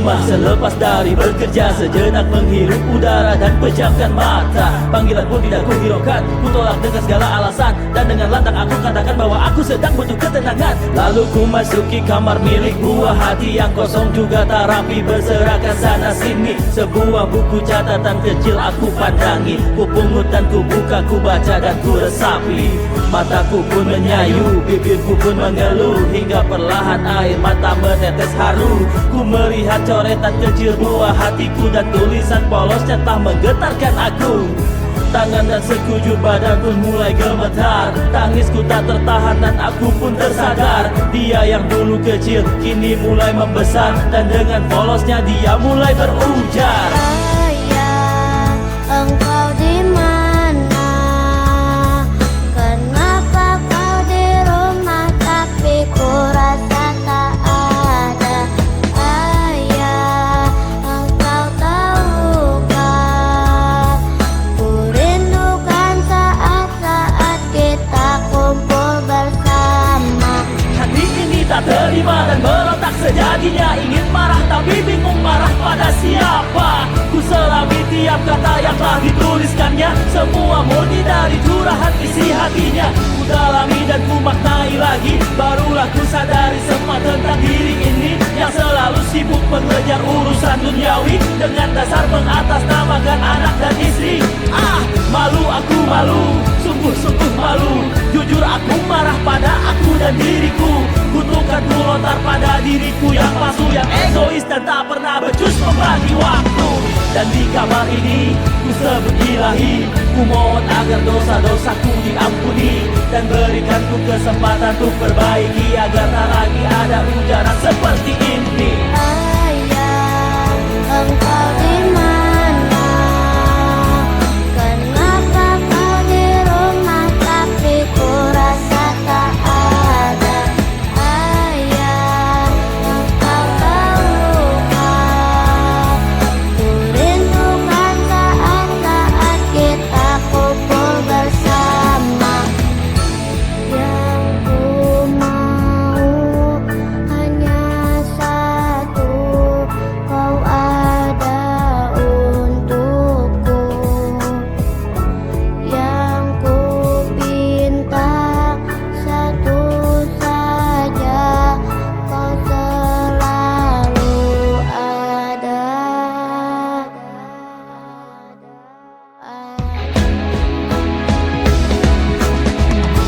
lemah selepas dari bekerja. Sejenak menghirup udara dan pejamkan mata. Panggilan pun tidak kuhiraukan, ku tolak dengan segala alasan. Dan dengan lantang aku katakan bahwa aku sedang butuh ketenangan. Lalu ku masuki kamar milik buah hati yang kosong juga tak rapi, berserakan sana sini. Sebuah buku catatan kecil aku pandangi, ku pungut dan ku buka, ku baca dan ku resapi. Mataku pun menyayu, bibirku pun mengeluh, hingga perlahan air mata menetes haru. Ku melihat coretan kecil buah hatiku dan tulisan polosnya tak menggetarkan aku. Tangan dan sekujur badan pun mulai gemetar. Tangisku tak tertahan dan aku pun tersadar. Dia yang dulu kecil kini mulai membesar, dan dengan polosnya dia mulai berujar. Ayah, engkau di mana? Kenapa kau di rumah tapi ku rasa tak ada? Ayah, engkau tahukah ku rindukan saat-saat kita kumpul bersama. Hati ini tak terima dan berontak sejadinya. Ingin marah tapi bingung marah pada siapa. Ku selami tiap kata yang telah dituliskannya. Semua murni dari curahan isi hatinya. Ku dalami dan ku maknai lagi. Barulah ku sadari semua tentang diri ini, yang selalu sibuk mengejar urusan duniawi dengan dasar mengatasnamakan anak dan istri. Malu aku malu, sungguh-sungguh malu. Jujur aku marah pada aku dan diriku. Kutukan ku lontar pada diriku yang palsu, yang egois dan tak pernah becus membagi waktu. Dan di kamar ini ku sebut ilahi, ku mohon agar dosa-dosaku diampuni, dan berikan ku kesempatan untuk perbaiki, agar tak lagi ada ujaran seperti ini. Ayah, engkau di mana? Kenapa kau di rumah tapi ku rasa tak ada? Ayah, engkau tahukah ku rindukan saat-saat kita kumpul bersama. Yang ku mau hanya satu, kau ada untukku. Yang ku pinta satu saja, kau selalu ada.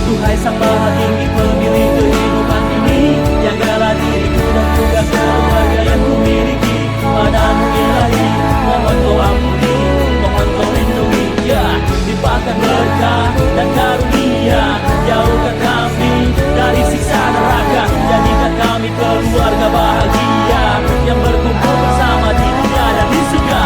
Duhai Sang Maha Tinggi, pemilik kehidupan ini, jagalah diriku dan juga keluarga yang ku miliki. Padamu ilahi, mohon kau ampuni, mohon kau lindungi. Ya, limpahkan berkah dan karunia, jauhkan kami dari siksa neraka. Jadikan kami keluarga bahagia yang berkumpul bersama di dunia dan di surga.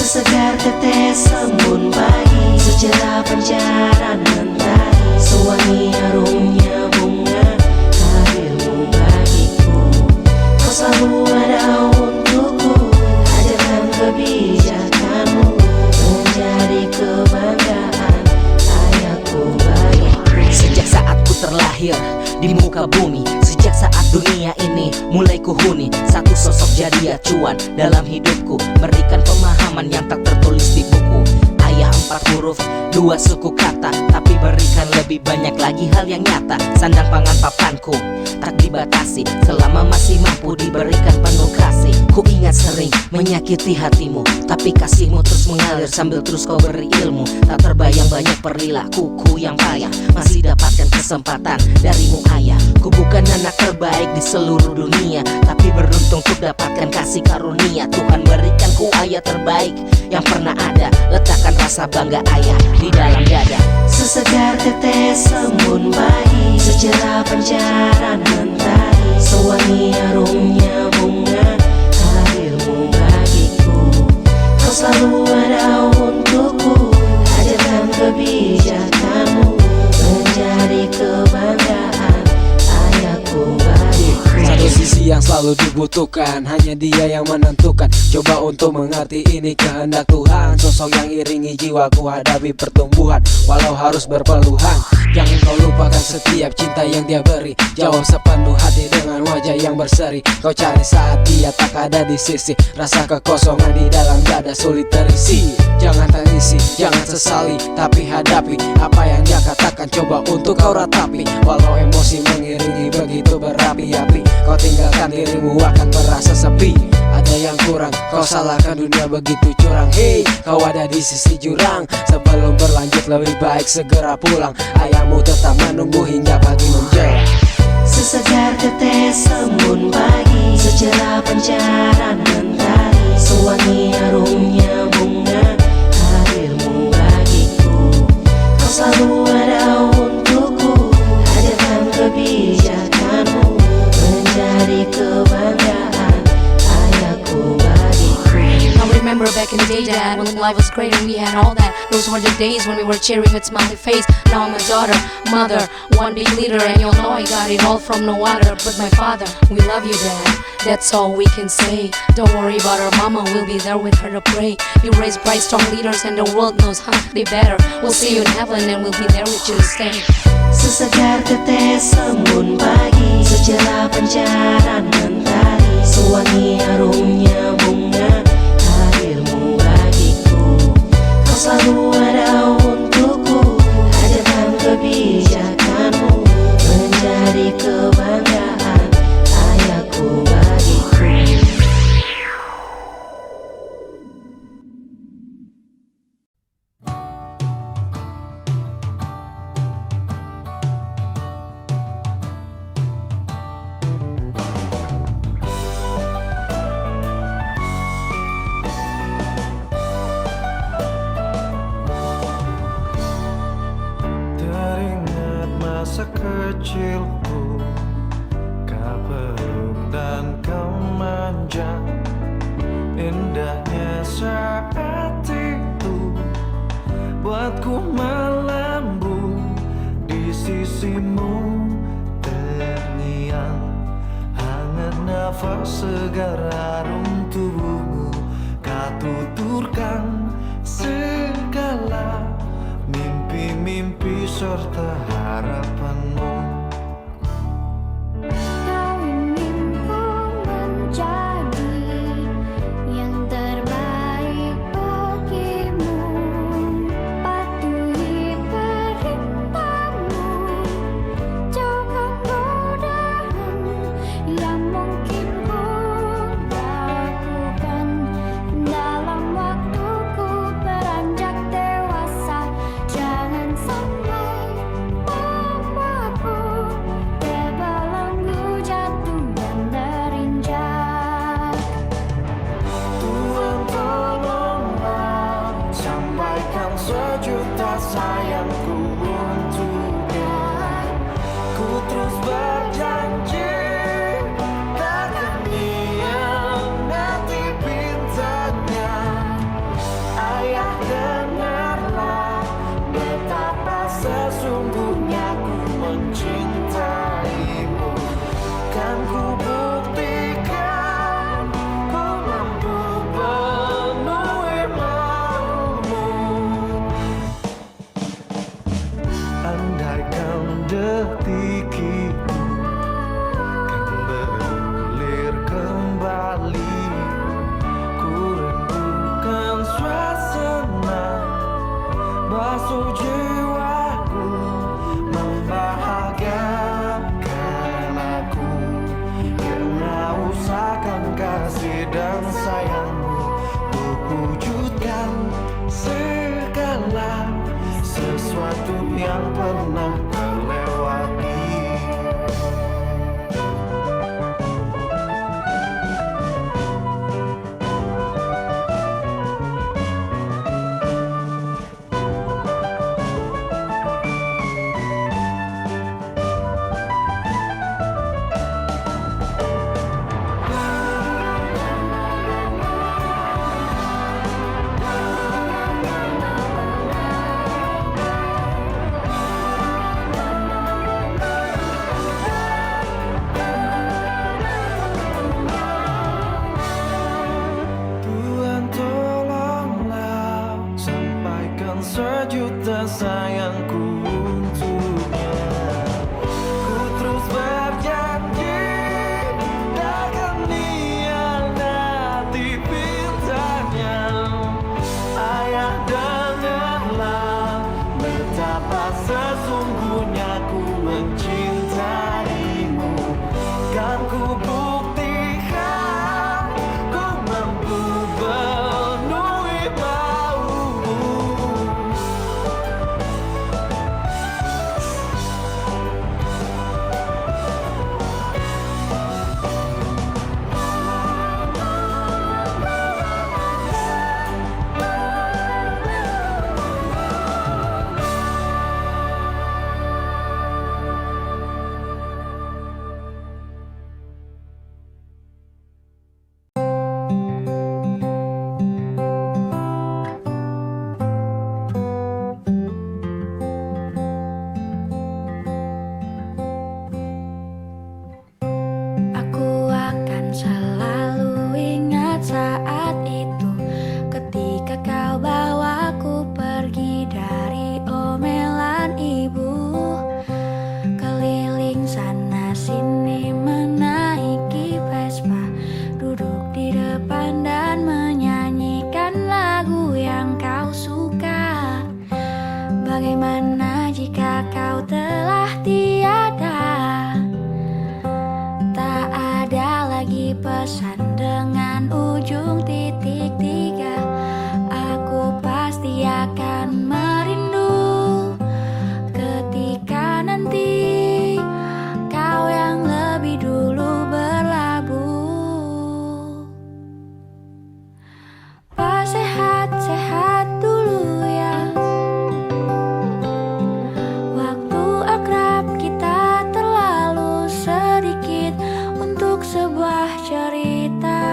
Sesegar tetes embun pagi, secerah pancaran mentari, sewangi harumnya bunga, hadirmu bagiku. Kau selalu ada untukku, ajarkan kebijakanmu, menjadi kebanggaan ayahku bagiku. Sejak saat ku terlahir di muka bumi, sejak saat dunia ini mulai kuhuni, satu sosok jadi acuan dalam hidupku, memberikan pemahaman yang tak tertulis di buku. Ayah 4 huruf, 2 suku kata, tapi berikan lebih banyak lagi hal yang nyata. Sandang pangan papanku tak dibatasi, selama masih mampu diberikan penuh kasih. Ku ingat sering menyakiti hatimu, tapi kasihmu terus mengalir sambil terus kau beri ilmu. Tak terbayang banyak perilakuku yang payah, masih dapatkan kesempatan darimu ayah. Ku bukan anak terbaik di seluruh dunia, tapi beruntung untuk dapatkan kasih karunia. Tuhan berikan ku ayah terbaik yang pernah ada. Letakkan rasa bangga ayah di dalam dada. Sesegar tetes embun pagi, secerah pancaran mentari, sewangi harumnya bunga, hadirmu bagiku. Kau selalu ada untukku, ajarkan kebijakanmu, menjadi kebanggaan ayahku bagiku. Satu sisi yang selalu dibutuhkan, hanya dia yang menentukan. Coba untuk mengerti ini kehendak Tuhan. Sosok yang iringi jiwaku hadapi pertumbuhan, walau harus berpeluhan. Jangan kau lupakan setiap cinta yang dia beri. Jawab sepenuh hati dengan wajah yang berseri. Kau cari saat dia tak ada di sisi, rasa kekosongan di dalam dada sulit terisi. Jangan tangisi, jangan sesali, tapi hadapi apa yang dia katakan. Coba untuk kau ratapi, walau emosi mengiringi begitu berapi-api. Kau tinggalkan dirimu akan merasa sepi. Ada yang kurang, kau salahkan dunia begitu curang. Hey, kau ada di sisi jurang. Sebelum berlanjut lebih baik segera pulang. Ayahmu tetap menunggu hingga pagi menjelang. Sesegar tetes embun pagi, secerah pancaran mentari, sewangi harumnya bunga, hadirmu bagiku. Kau selalu ada untukku, ajarkan kebijakanmu, menjadi kebanggaan ayahku bagiku. I remember back in the day, Dad, when life was great and we had all that. Those were the days when we were cheering with smiley face. Now I'm a daughter, mother, one big leader, and you'll know I got it all from no other but my father. We love you, Dad, that's all we can say. Don't worry about our mama, we'll be there with her to pray. You raise bright, strong leaders and the world knows how they better. We'll see you in heaven and we'll be there with you to stay. Sesegar tetes embun pagi, secerah pancaran mentari, sewangi harumnya bunga, hadirmu bagiku. Kau selalu ada untukku, ajarkan kebijakanmu, menjadi kebanggaan ayahku bagiku. Teringat masa kecilku, kau peluk dan kau manja. Indahnya saat itu buatku melambung di sisimu. Terngiang hangat nafas segar harum tubuhmu. Kau tuturkan segala mimpi-mimpi serta harapanmu. Kau ingin ku menjadi yang terbaik bagimu, patuhi perintahmu, jauhkan godaan yang mungkin ku lakukan dalam waktuku beranjak dewasa. Jangan sampai membuatku terbelenggu, jatuh dan terinjak. Tuhan tolonglah, sampaikan sejuta sayangku untuknya. Ku terus berjanji takkan hianati bintangnya. Ayah, dengarlah betapa sesungguhnya ku mencintaimu. Kan ku buktikan ku mampu penuhi maumu. Andaikan detik itu kan berulir kembali, ku rindukan suasana jiwaku, membahagiakan aku. Kena usahakan kasih dan sayangmu untuk wujudkan segala sesuatu yang pernah terlewati. Tuhan tolonglah sampaikan sejuta sayangku untuknya. Ku terus berjanji takkan hianati pintanya. Ayah dengarlah betapa sesungguhnya ku mencintaimu. Kan ku buktikan ku mampu penuhi maumu. Aku akan selalu ingat saat itu, ketika kau bawaku pergi dari omelan ibu. Keliling sana sini menaiki Vespa, duduk di depan dan menyanyikan lagu yang kau suka. Bagaimana jika kau telah tiada? Tak ada lagi pesan dengan ujung titik 3. Aku pasti akan merindu ketika nanti kau yang lebih dulu berlabuh. Pas sehat-sehat dulu ya. Waktu akrab kita terlalu sedikit untuk sebuah cerita.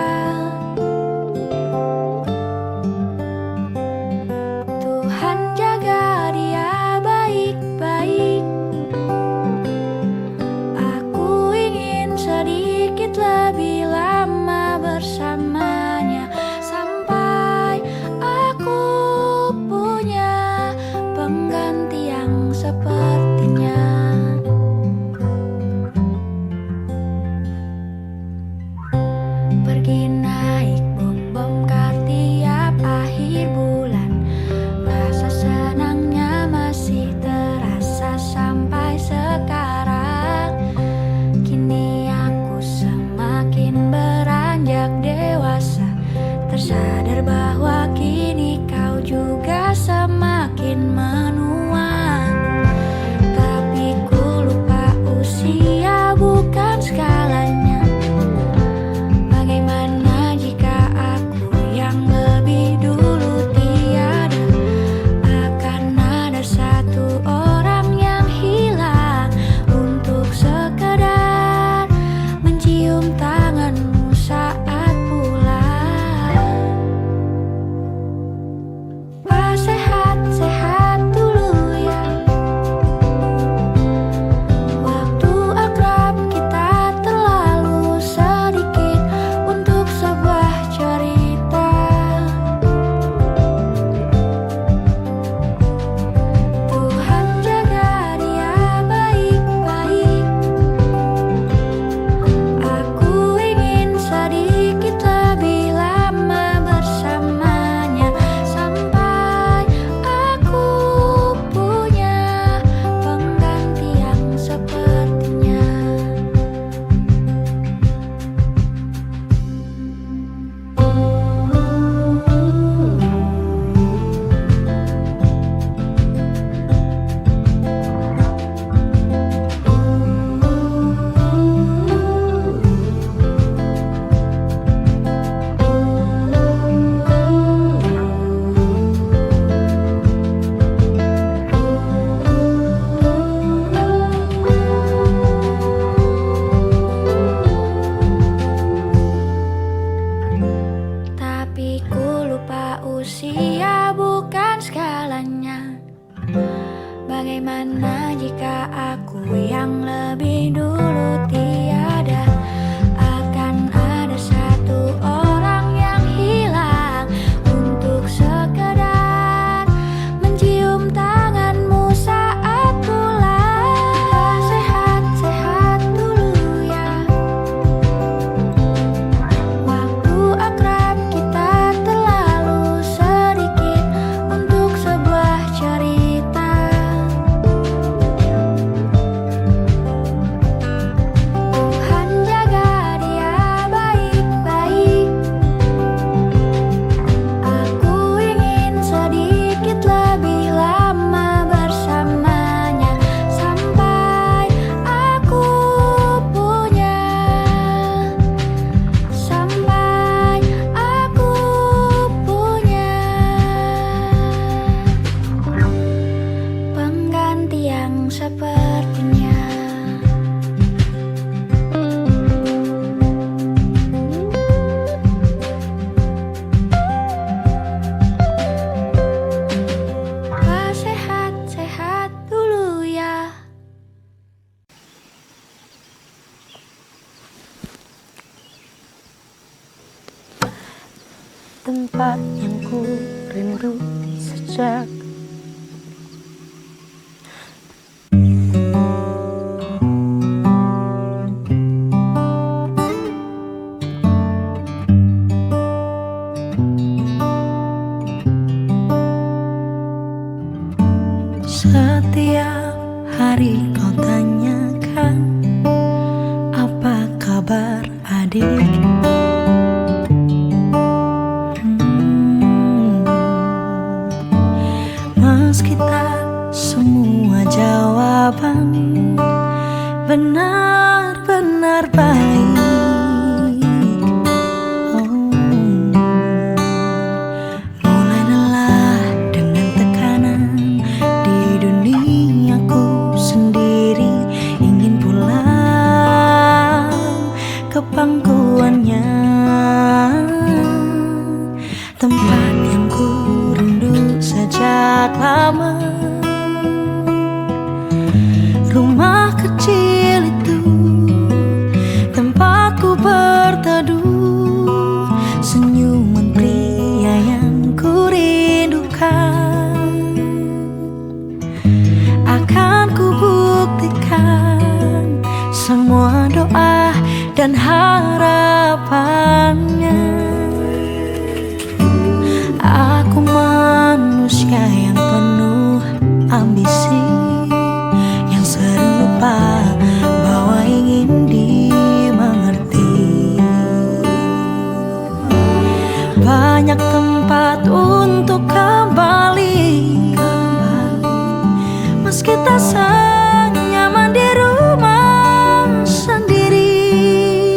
Tuhan jaga dia baik-baik. Aku ingin sedikit lebih lama bersamanya, sampai aku punya pengganti yang sepertinya. Pergi naik bom-bom kar tiap akhir bulan. Rasa senangnya masih terasa sampai sekarang. Kini aku semakin beranjak dewasa, tersadar bahwa kini kau juga semakin menua. Tapi Bagaimana jika aku yang lebih dulu tiada? Akan ada satu orang yang hilang untuk sekedar mencium tanganmu saat pulang. Sehat-sehat dulu ya. Waktu akrab kita terlalu sedikit untuk sebuah cerita. Tuhan jaga dia baik-baik. Aku ingin sedikit lebih lama bersamanya sampai aku punya, sampai aku punya pengganti yang sepertinya. Sehat-sehat dulu ya. Tempat yang ku rindu sejak setiap hari kau tanyakan apa kabar adik. Meski tak semua jawaban benar-benar baik, mulai lelah dengan tekanan di duniaku sendiri, ingin pulang ke pangkuannya, tempat yang ku rindu sejak lama. Rumah kecil itu tempatku berteduh, senyuman pria yang ku rindukan akan ku buktikan semua doa dan harapannya. Aku manusia yang penuh ambisi, yang sering lupa bahwa ingin dimengerti. Banyak tempat untuk kembali, meski tak senyaman di rumah sendiri.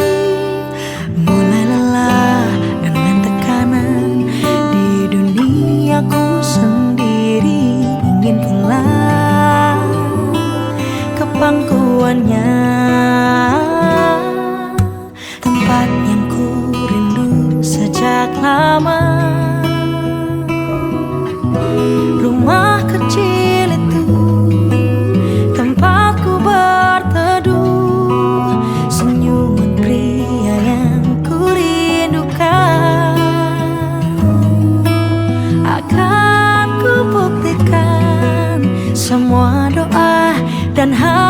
Mulai lelah dengan tekanan di duniaku sendiri, ingin pulang ke pangkuannya, tempat yang ku rindu sejak lama. Rumah kecil itu tempatku berteduh, senyuman pria yang ku rindukan akan ku buktikan semua doa dan harapannya.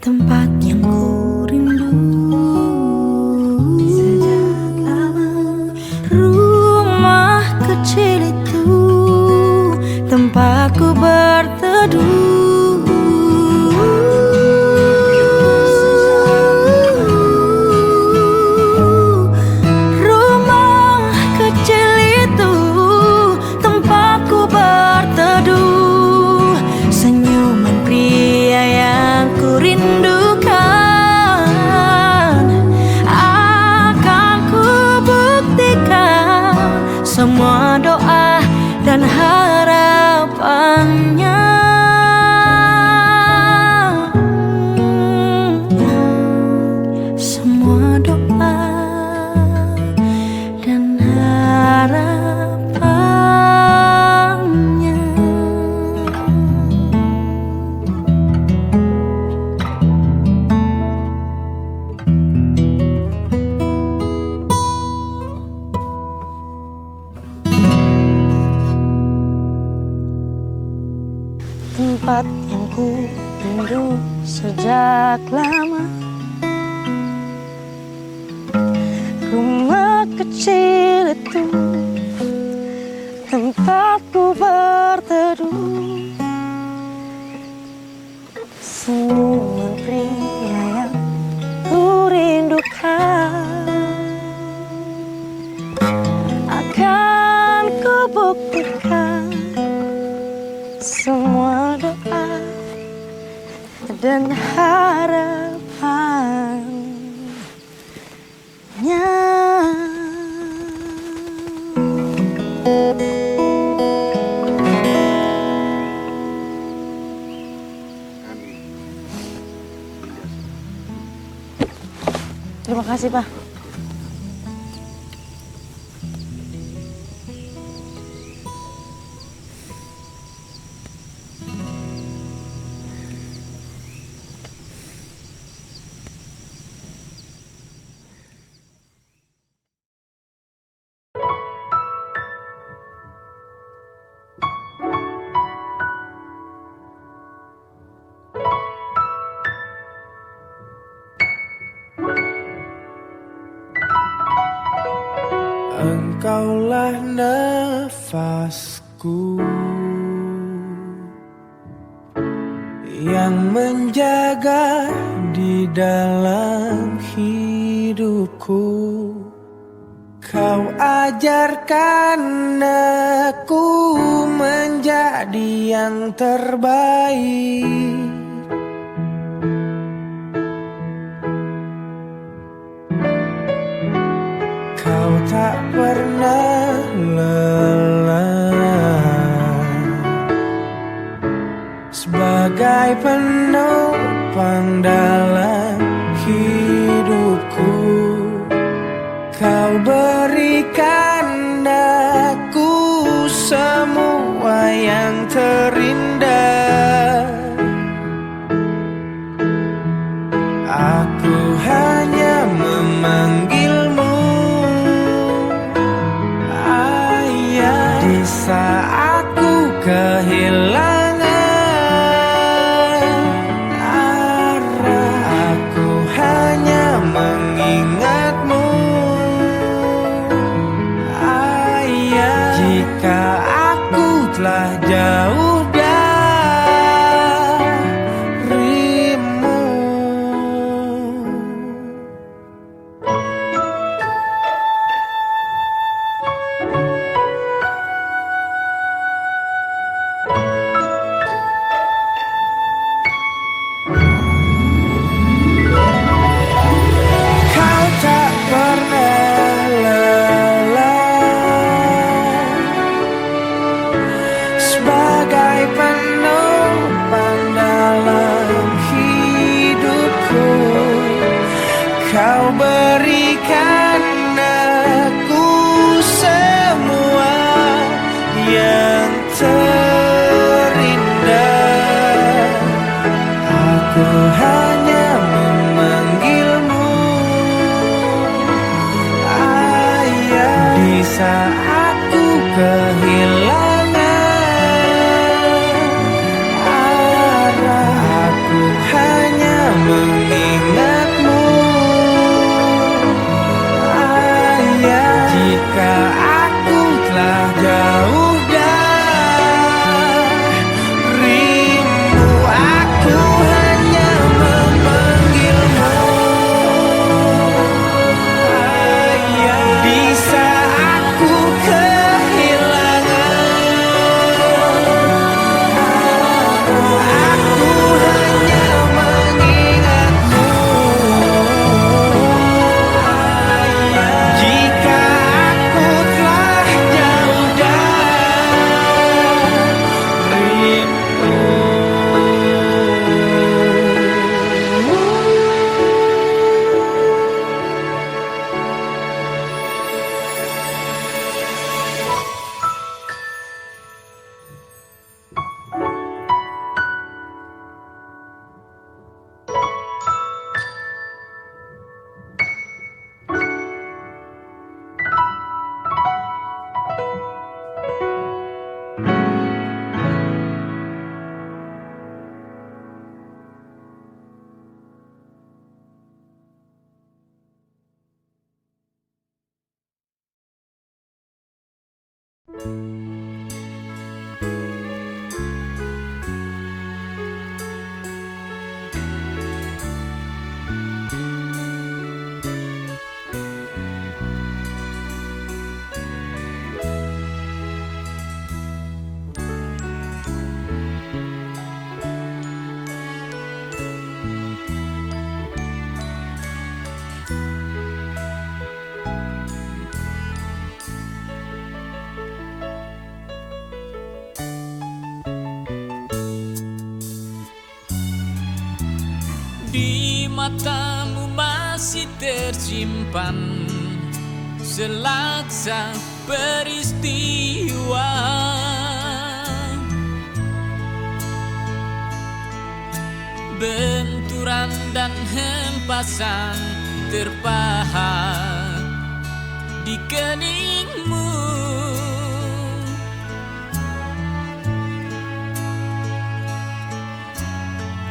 Tempat yang ku rindu sejak lama. Rumah kecil itu tempatku berteduh, rumah kecil itu tempatku berteduh, senyuman pria rindu sejak lama. Rumah kecil itu tempatku berteduh. Senyuman pria yang ku rindukan akan ku buktikan semua doa dan harapannya. Terima kasih, Pak. Engkaulah nafasku yang menjaga di dalam hidupku. Kau ajarkan aku menjadi yang terbaik. Kau tak pernah lelah sebagai penopang dalam hidupku. Kau berikan aku semua yang terindah. Aku hanya memanggilmu Ayah di saat ku kehilangan arah. Aku hanya mengingatmu Ayah jika aku telah jauh darimu. Di matamu masih tersimpan selaksa peristiwa, benturan dan hempasan terpahat di keningmu.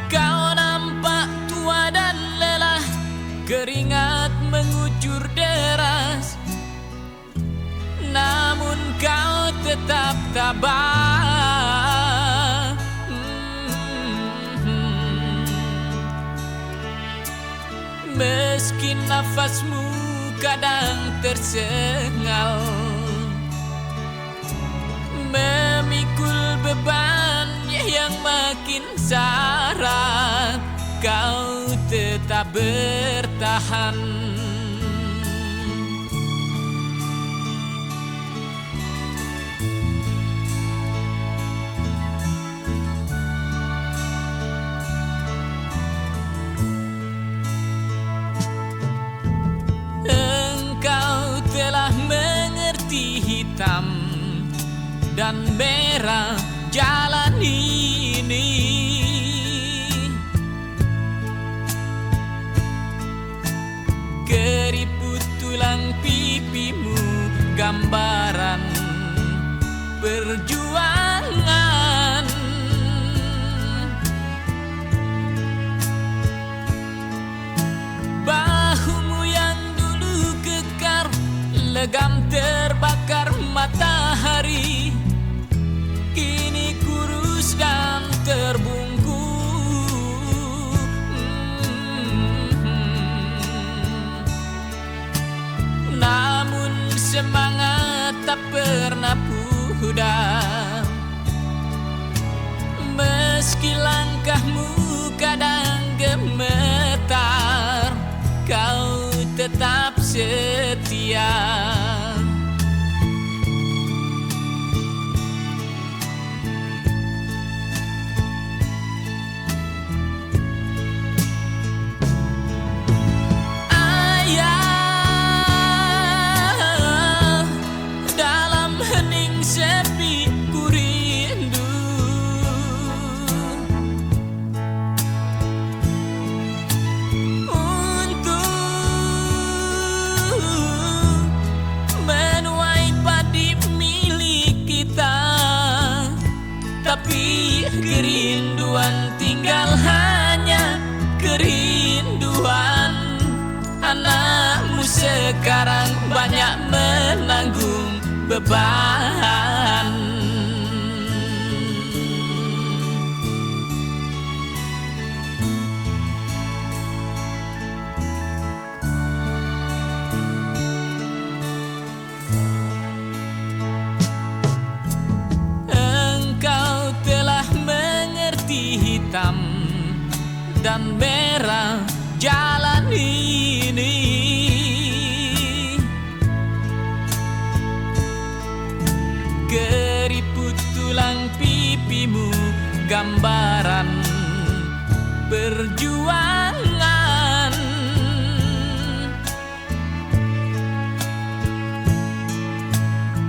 Kau nampak tua dan lelah, keringat mengucur deras, namun kau tetap tabah. Meski nafasmu kadang tersengal, memikul beban yang makin syarat, kau tetap bertahan. Engkau telah mengerti hitam dan merah jalan ini. Keriput tulang pipimu gambaran perjuangan. Bahumu yang dulu kekar, legam terbakar matahari, kini kurus dan terbungkus. Namun semangat tak pernah pudar, meski langkahmu kadang gemetar, kau tetap setia. Tapi kerinduan tinggal hanya kerinduan. Anakmu sekarang banyak menanggung beban. Hitam dan merah jalan ini. Keriput tulang pipimu gambaran perjuangan.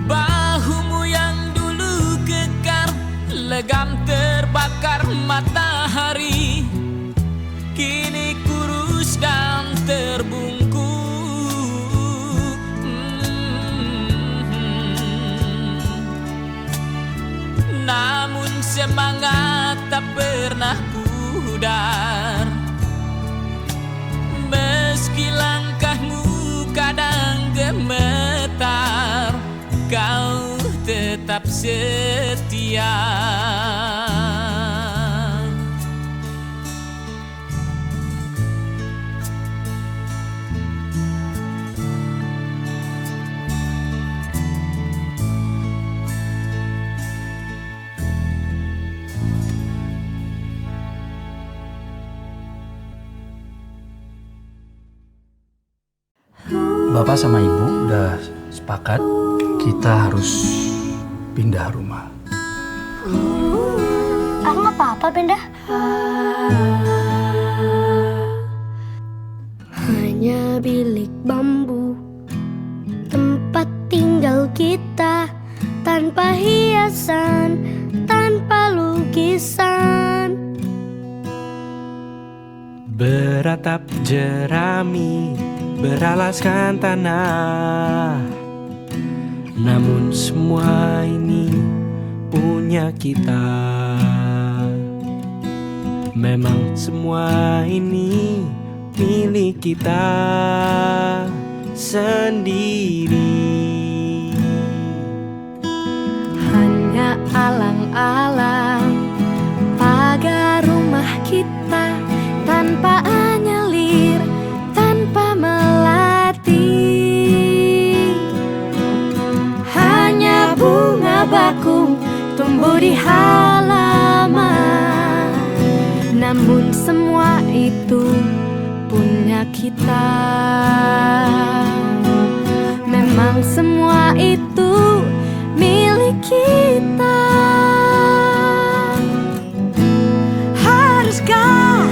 Bahumu yang dulu kekar, legam terbakar matahari, kini kurus dan terbungkus. Namun semangat tak pernah pudar, meski langkahmu kadang gemetar, kau tetap setia. Bapak sama Ibu udah sepakat kita harus pindah rumah. Aku nggak apa-apa pindah. Hanya bilik bambu, tempat tinggal kita, tanpa hiasan, tanpa lukisan. Beratap jerami, beralaskan tanah. Namun semua ini punya kita. Memang semua ini milik kita sendiri. Hanya alang-alang pagar rumah kita, tanpa anyelir, tanpa melati. Hanya bunga bakung tumbuh di halaman. Namun semua itu punya kita. Memang semua itu milik kita. Haruskah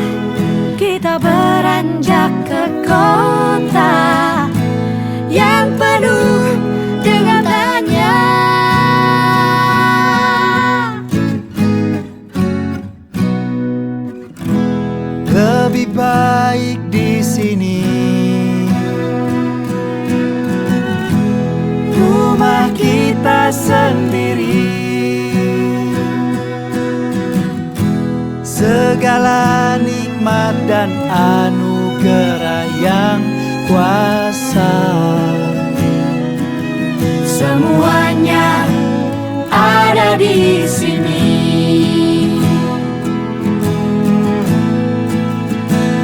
kita beranjak ke kota yang penuh dengan tanya? Lebih baik di sini. Rumah kita sendiri. Segala nikmat dan anugerah yang kuasa, Semuanya ada di sini.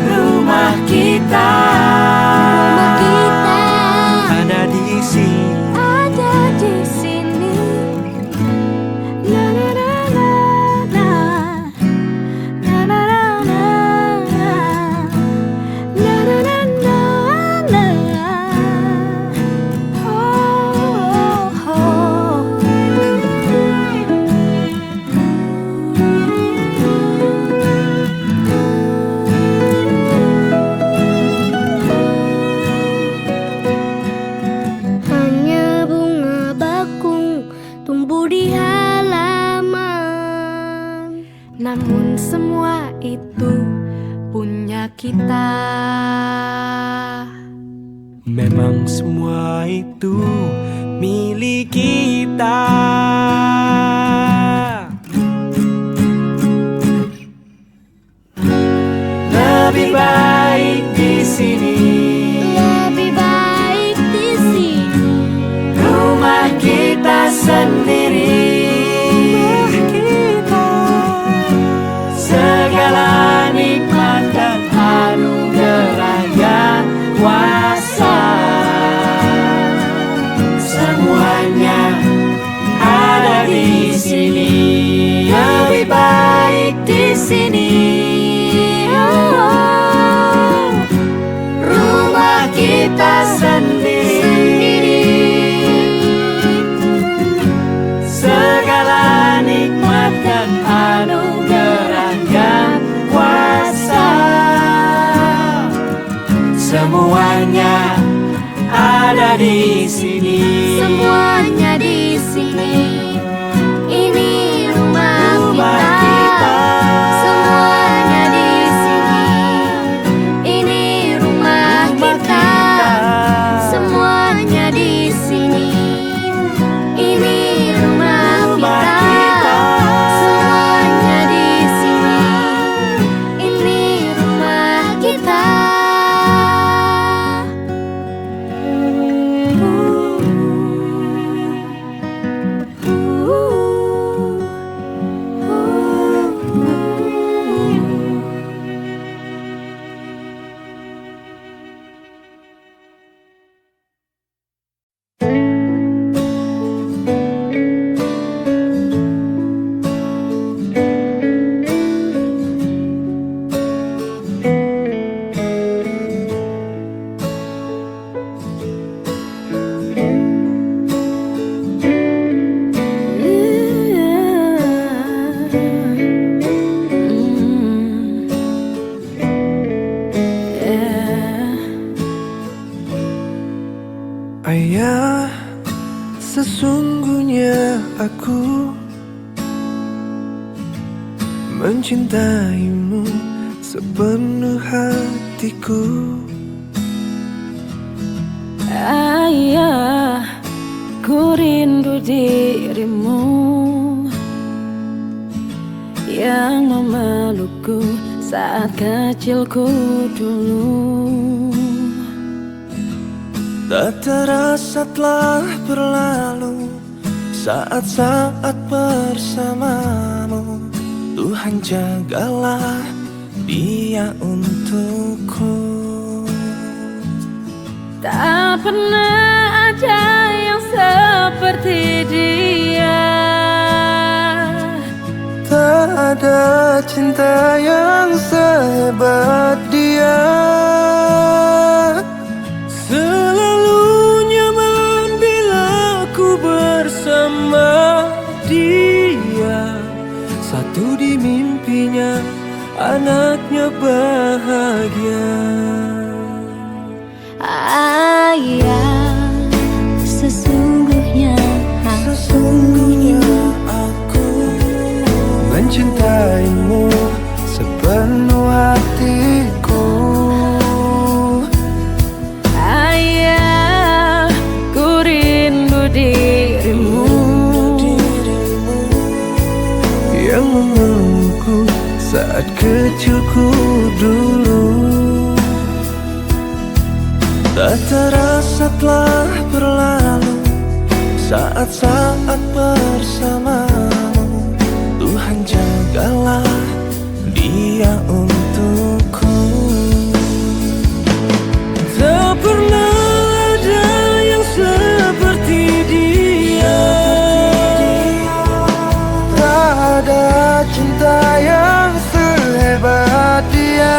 Rumah kita Ada di sini. Ada di sini. Na na na na na. Na na na na na. Na na na na na. Oh, oh, oh. Hanya bunga bakung tumbuh di halaman. Namun semua itu punya kita. Memang semua itu milik kita. Lebih baik di sini. Lebih baik di sini. Rumah kita sendiri. Segala nikmat dan anugerah yang kuasa, semuanya ada di sini. Lebih baik di sini. Rumah kita sendiri. Segala nikmat dan anugerah yang kuasa, semuanya ada di sini. Semuanya di sini. Ini rumah kita. Semuanya di sini. Ini rumah kita. Semuanya di sini. Ini rumah kita. Semuanya di sini. Ini rumah kita. Sesungguhnya aku mencintaimu sepenuh hatiku. Ayah, ku rindu dirimu yang memelukku saat kecilku dulu. Tak terasa telah berlalu saat-saat bersamamu. Tuhan jagalah dia untukku. Tak pernah ada yang seperti dia. Tak ada cinta yang sehebat dia. Selalu nyaman bila ku bersama dia. Satu di mimpinya, anaknya bahagia. Ayah, sesungguhnya aku mencintaimu sepenuh hatiku. Ayah, ku rindu dirimu yang memelukku saat kecilku dulu. Tak terasa telah berlalu saat-saat bersamamu. Tuhan jagalah dia untukku. Tak pernah ada yang seperti dia. Tak ada cinta yang sehebat dia.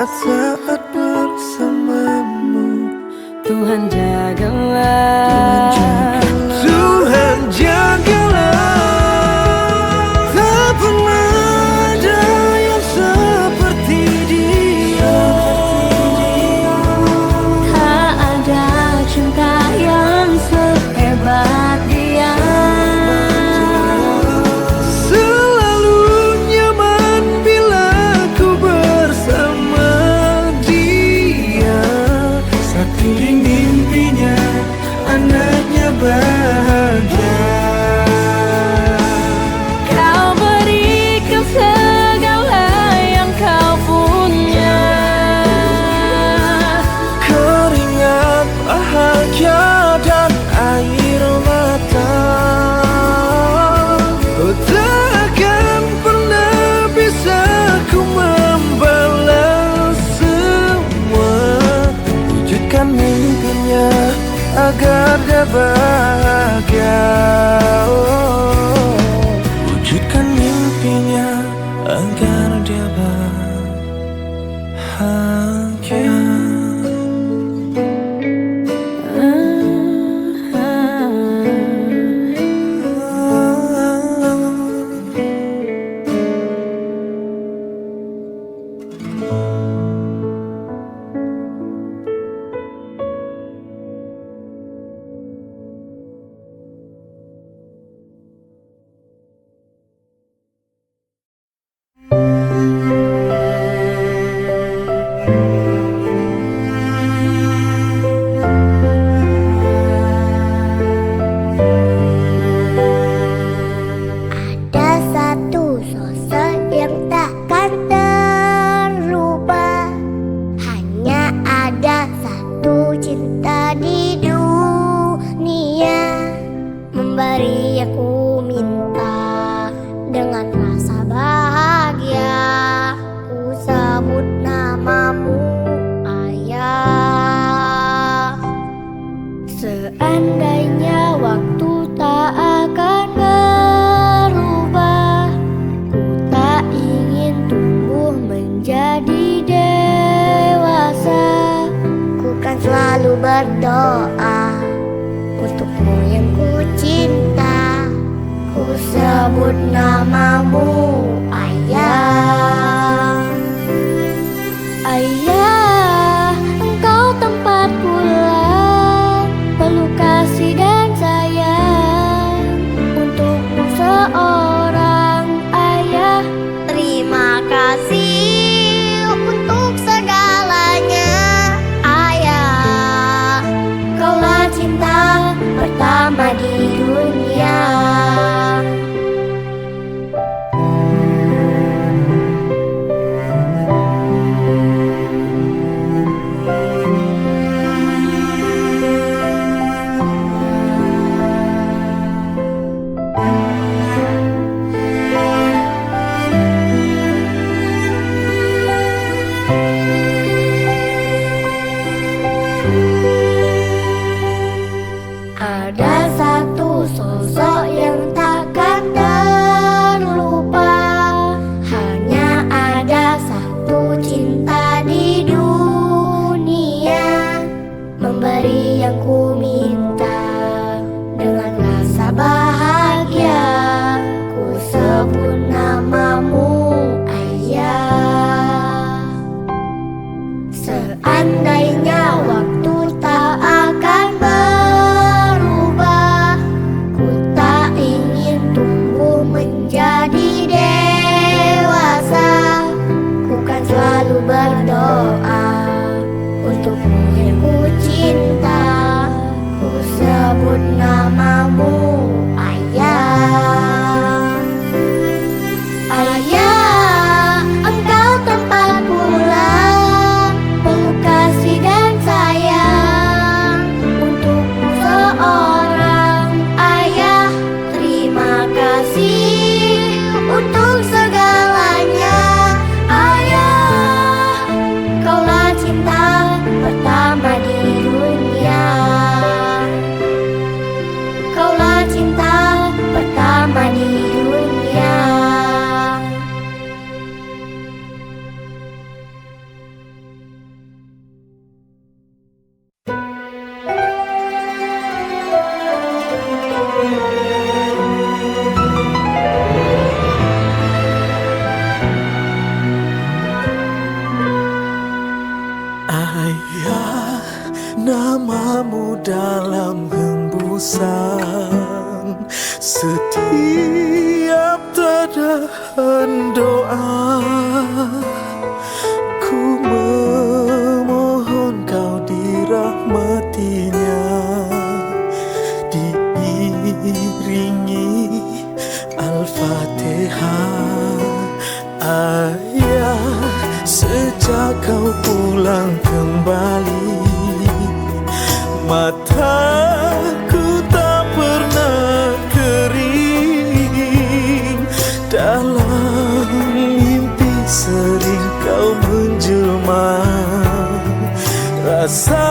Saat bersamamu, Tuhan jagalah. Tuhan jagalah. Tak pernah ada yang seperti dia. tak ada cinta yang sehebat dia. Selalu nyaman bila ku bersama dia. Satu di mimpinya, anaknya bahagia. Kau berikan segala yang kau punya. Keringat bahagia dan air mata. Oh, takkan pernah bisa ku membalas semua. Wujudkan mimpinya agar dia bahagia. Oh, wujudkan mimpinya agar dia bahagia. berdoa untukmu yang ku cinta. Ku sebut namamu Ayah. Ayah, engkau tempat pulang, penuh kasih dan sayang. Untukmu seorang ayah, terima kasih untuk segalanya. Ayah, kaulah cinta pertama di dunia. Ada satu sosok yang takkan terlupa. Hanya ada satu cinta di dunia, memberi yang ku minta dengan rasa bahagia. Ku sebut namamu Ayah. Seandainya waktu tak akan berubah, ku tak ingin tunggu menjadi dewasa. Ku kan selalu berdoa untukmu yang ku cinta. Ku sebut namamu Ayah. Ayah, engkau tempat pulang, penuh kasih dan sayang. Untukmu seorang ayah, terima kasih untuk segalanya. Ayah, kaulah cinta pertama di dunia. Kaulah cinta pertama di dunia. Ayah, namamu dalam hembusan setiap tedahan doa. Ku memohon kau dirahmatinya, diiringi Al-Fatihah. Ayah, sejak kau pulang kembali, mataku tak pernah kering. Dalam mimpi sering kau menjelma, rasa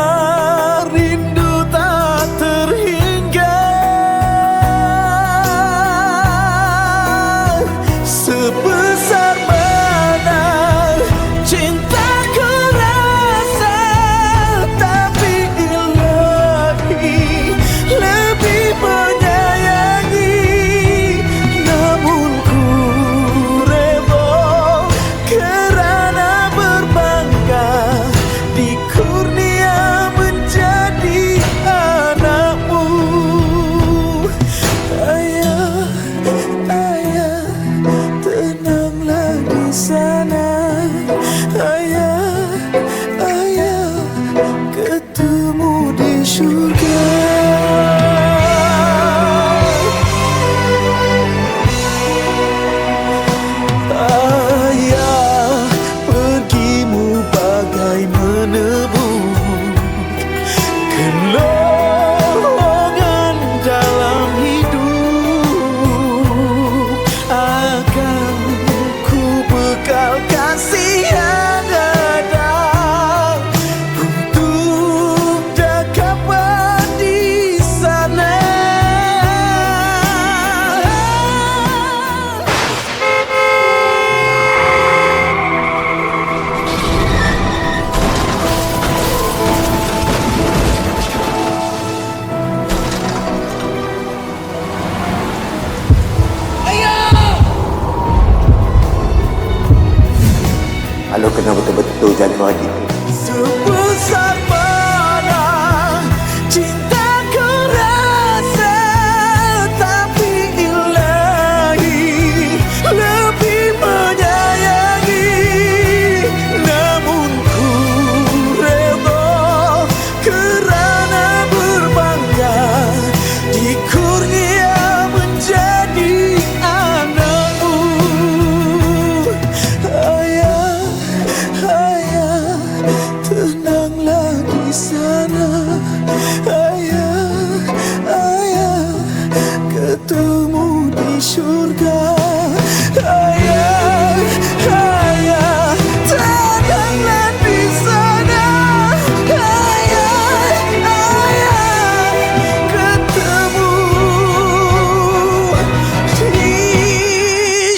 rindu tak terhingga. Sebesar mana cintaku rasa, tapi ilahi lebih menyayangi. Namun ku rela kerana berbangga di kurnia menjadi anakmu. Ayah, ayah, tenanglah di sana. Ayah, ayah, ketemu di surga. Ayah, pergimu bagai menebus kelongan dalam hidup. Akan ku bekal Lo kena betul-betul jaga adik. Sebesar mana cinta ku rasa, tapi ilahi lebih menyayangi. Namun ku rela kerana berbangga di kurnia menjadi anakmu. Ayah, ayah, tenanglah di sana. Ayah, ayah, ketemu di surga. Ayah, ayah, tenanglah di sana. Ayah, ayah, ketemu di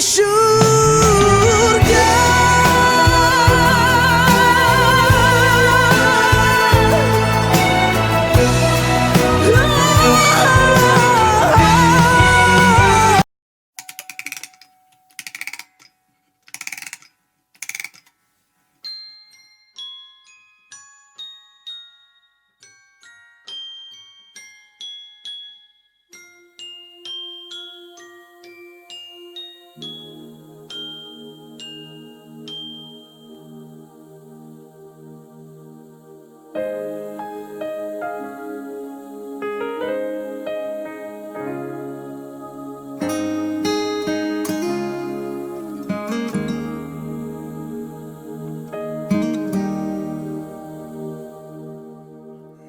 surga.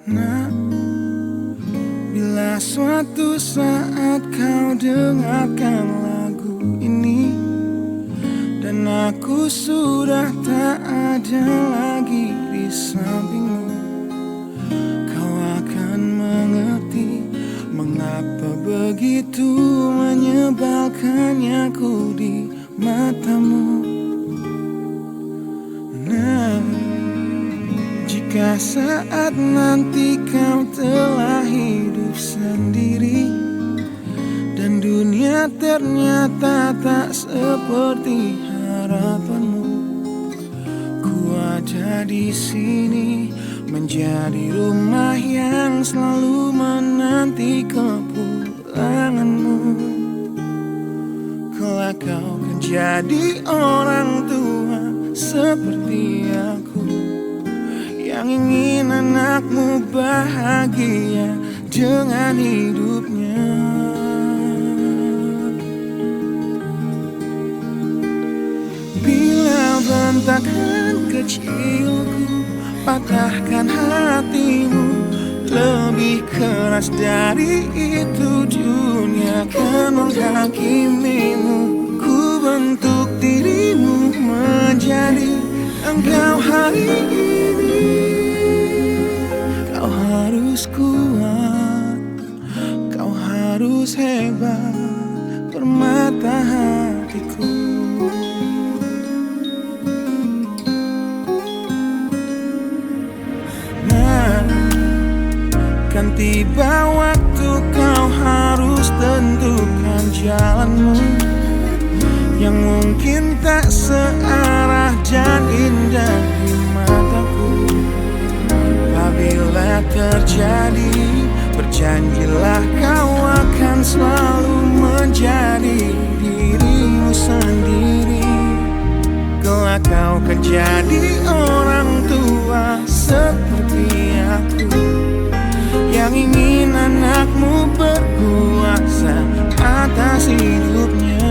Nah, bila suatu saat kau dengarkan lagu ini dan aku sudah tak ada lagi di sampingmu, kau akan mengerti mengapa begitu menyebalkannya aku di matamu. Nah, jika saat nanti kau telah hidup sendiri dan dunia ternyata tak seperti harapanmu, ku ada di sini menjadi rumah yang selalu menanti kepulanganmu. Kelak kau akan jadi orang tua seperti aku, yang ingin anakmu bahagia dengan hidupnya. Bila bentakan kecilku patahkan hatimu, lebih keras dari itu dunia akan menghakimimu. Ku bentuk dirimu menjadi engkau hari ini. Kau harus kuat, kau harus hebat, permata hatiku. Nah, kan tiba waktu kau harus tentukan jalanmu, yang mungkin tak searah dan indah di mataku. Apabila terjadi, berjanjilah kau akan selalu menjadi dirimu sendiri. Kelak kau akan jadi orang tua seperti aku, yang ingin anakmu berkuasa atas hidupnya.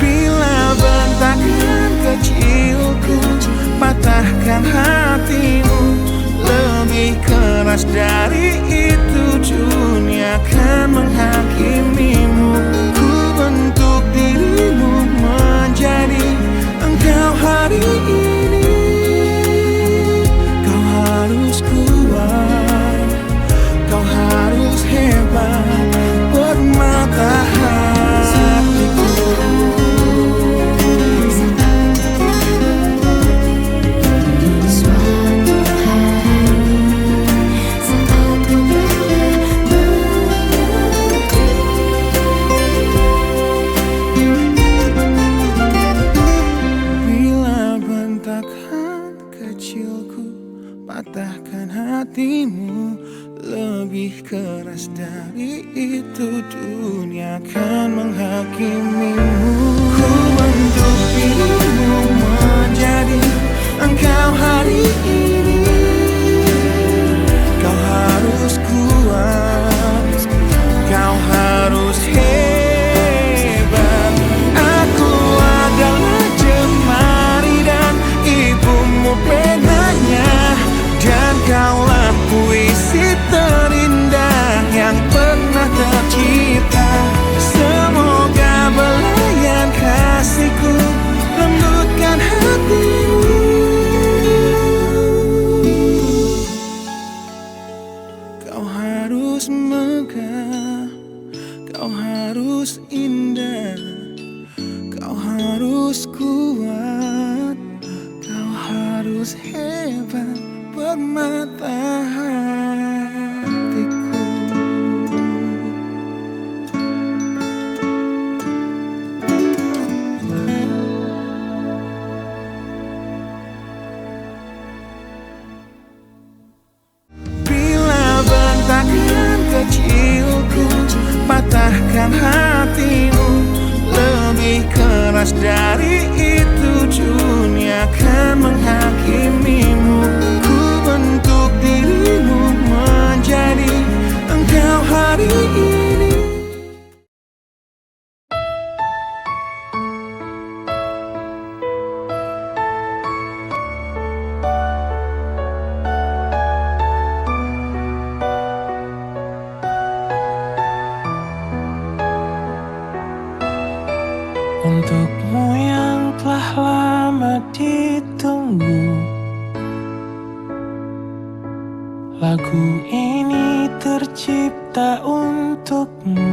Bila bentakan kecilku patahkan hatimu, lebih keras dari itu dunia akan menghakimimu. Ku bentuk dirimu menjadi engkau hari ini. Kau harus kuat, kau harus hebat, permata hatiku. Suatu hari saat harus kuat, kau harus hebat, permata hatiku. Bila bentakan kecilku patahkan hatimu, lebih keras dari itu dunia akan menghakimimu. Ku bentuk dirimu menjadi engkau hari ini. Untukmu yang telah lama ditunggu, lagu ini tercipta untukmu.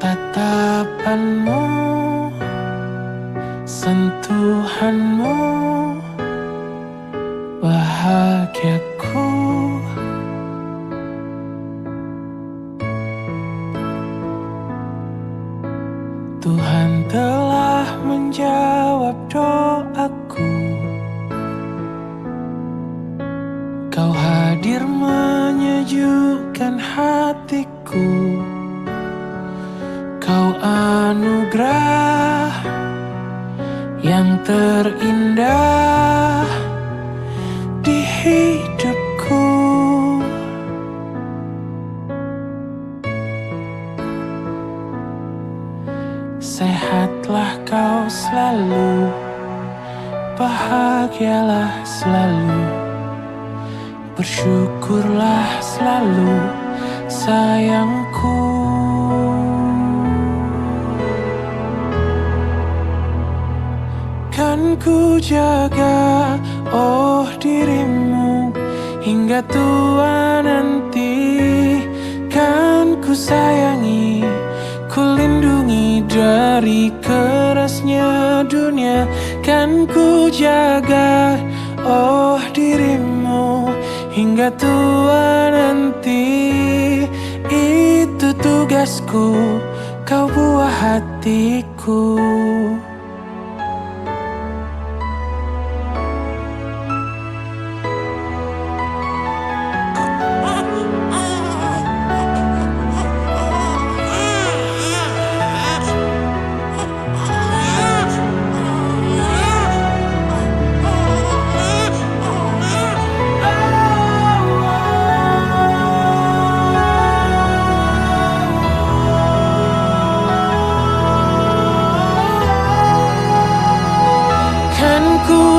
Tatapanmu, sentuhanmu, bahagiaku. Tuhan telah menjawab doaku. Kau hadir menyejukkan hatiku. Kau anugerah yang terindah di hidupku. Sehatlah kau selalu, bahagialah selalu, bersyukurlah selalu sayangku. Kan ku jaga oh dirimu hingga tua nanti. Kan ku sayangi, ku lindungi dari kerasnya dunia. Kan ku jaga oh dirimu hingga tua nanti. Itu tugasku, kau buah hatiku.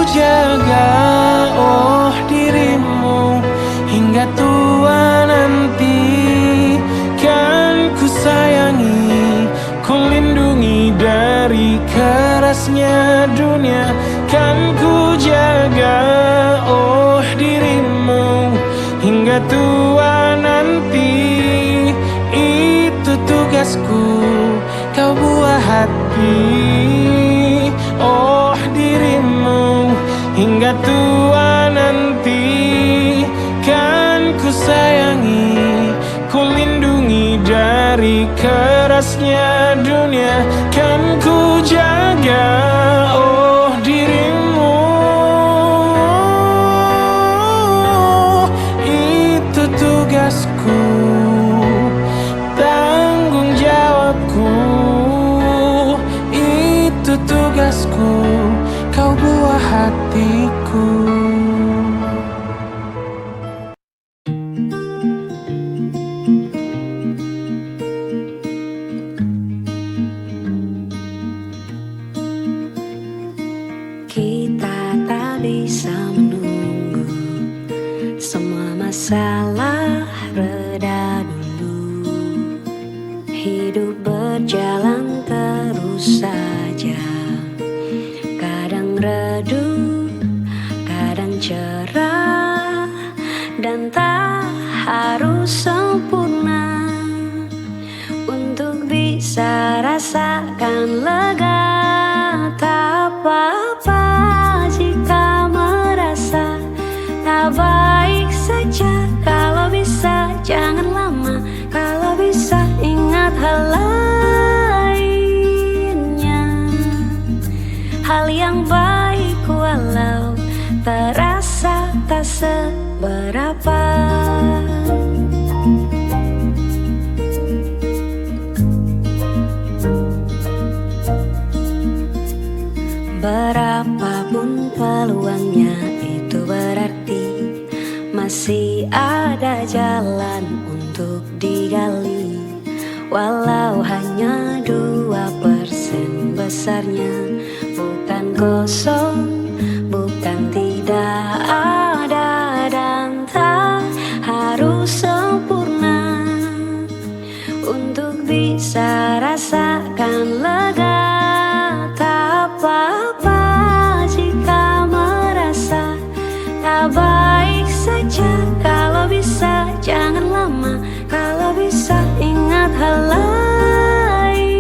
Jaga oh dirimu hingga tua nanti. Kan ku sayangi, ku lindungi dari kerasnya dunia. Kan ku jaga oh dirimu hingga tua nanti. Itu tugasku, kau buah hati. Oh dirimu hingga tua nanti. Kan ku sayangi, ku lindungi dari kerasnya dunia. Kan ku jaga oh dirimu. Itu tugasku, tanggung jawabku. Itu tugasku, kau buah hatiku. Kita tak bisa menunggu semua masalah reda dulu. Hidup berjalan terus saja, kadang redup, kadang cerah, dan tak harus sempurna untuk bisa rasakan lega. hal yang baik walau terasa tak seberapa. Berapapun peluangnya itu berarti masih ada jalan untuk digali. Walau hanya 2% besarnya, bukan kosong, bukan tidak ada, dan tak harus sempurna untuk bisa rasakan lega. Tak apa-apa jika merasa tak baik saja, kalau bisa jangan lama, kalau bisa ingat hal lainnya.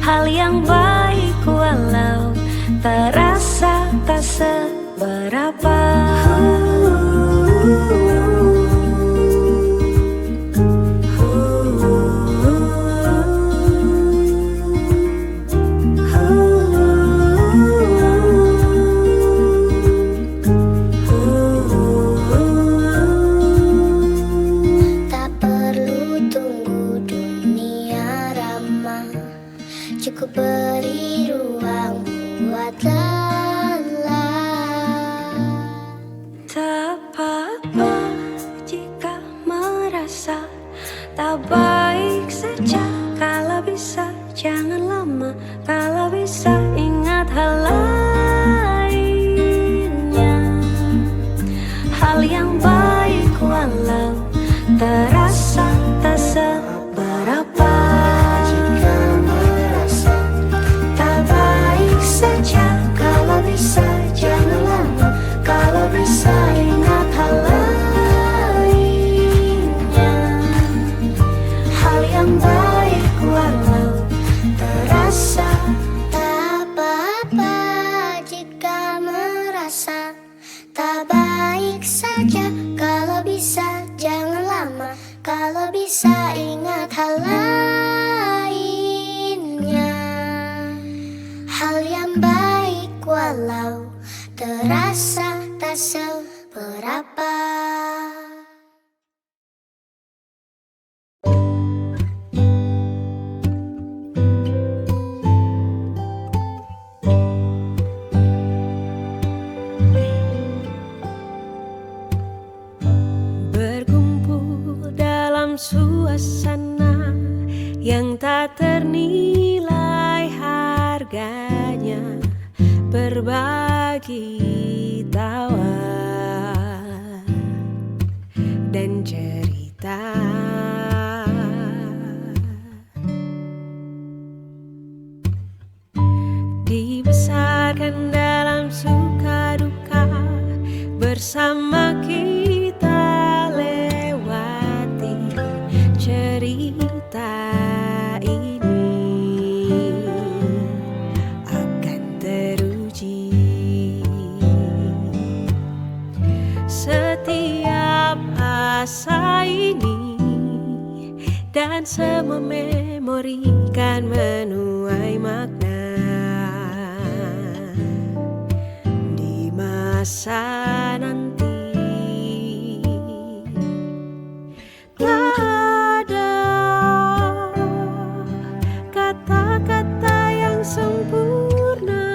Hal yang baik walau terasa tak seberapa. Cukup beri ruang buat lelah. Tak apa-apa jika merasa tak baik saja, kalau bisa jangan lama, kalau bisa ingat hal lainnya. Hal yang baik walau terasa tak seberapa. Kalau bisa jangan lama, kalau bisa ingat hal lainnya. Hal yang baik walau terasa. Tak apa-apa jika merasa tak baik saja, kalau bisa jangan lama, kalau bisa ingat hal lainnya. Hal yang baik walau terasa tak seberapa. Berkumpul dalam suasana yang tak ternilai harganya, berbagi tawa dan cerita, dibesarkan dalam suka duka, bersama kita lewati cerita ini akan teruji. Setiap asa ini dan semua memori kan menuai makna di masa nanti. Tak ada kata-kata yang sempurna,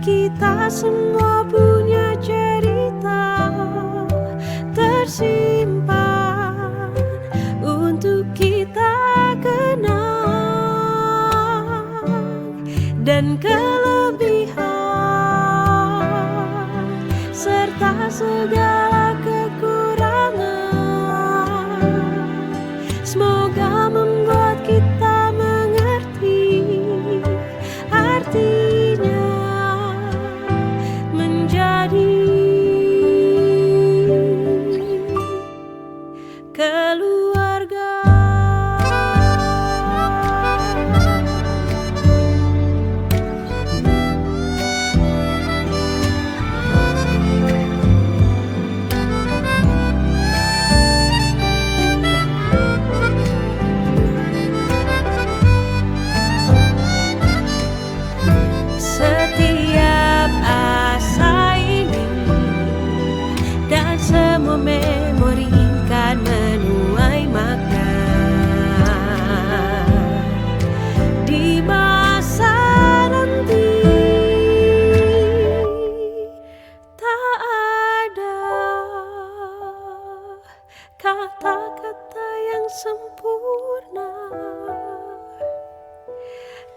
kita semua punya cerita tersimpan untuk kita kenang, dan kelebihan serta segala kekurangan semoga membuat kita mengerti artinya menjadi keluarga.